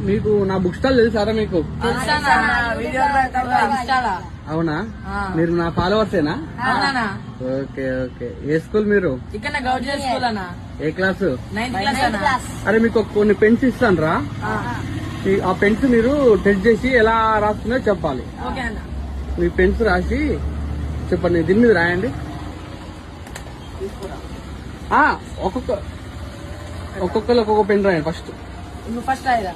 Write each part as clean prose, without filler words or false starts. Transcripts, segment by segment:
మీకు నా book stall తెలుసారా మీకు? అవునా, మీరు నా ఫాలోవర్సేనా? Okay okay. ఏ స్కూల్ మీరు? ఏ క్లాసు? అరే మీకు కొన్ని పెన్స్ ఇస్తాను రా, ఆ పెన్స్ మీరు టెస్ట్ చేసి ఎలా రాస్తుందో చెప్పాలి. మీ పెన్స్ రాసి చెప్పండి, దీని మీద రాయండి. ఒక్కొక్కరు ఒక్కొక్క పెన్ రాయండి. ఫస్ట్ రాయరా.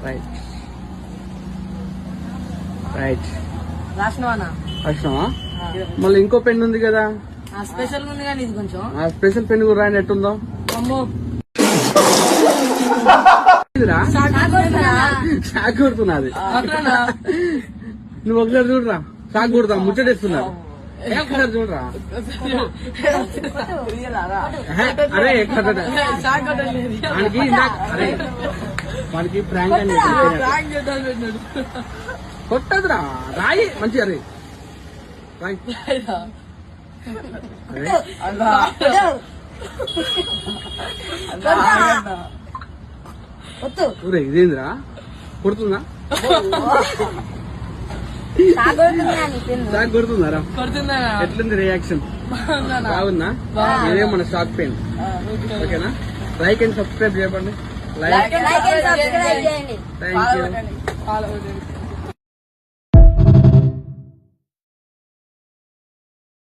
రైట్ రైట్ రాసినావా? మళ్ళీ ఇంకో పెన్ ఉంది కదా, స్పెషల్ ఉంది కానీ ఇది కొంచెం ఆ స్పెషల్ పెన్ కూడా రాయండి. ఎట్టుందో షాక్ కొడుతున్నది. నువ్వు ఒకసారి చూడరా, షాక్ కొడుతా ముచ్చటేస్తున్నారు. ఒకసారి చూడరా. అరే వానికి ప్రాంక్ అని కొట్టదురా, రాయి మంచి. అరే ఇదేందిరా కొడుతుందా? షాక్ కొడుతున్నారా? ఎట్లుంది రియాక్షన్? బాగుందా? ఇదే మన షాక్ పెయిన్. ఓకేనా? లైక్ అండ్ సబ్స్క్రైబ్ చేయకండి. Thank you.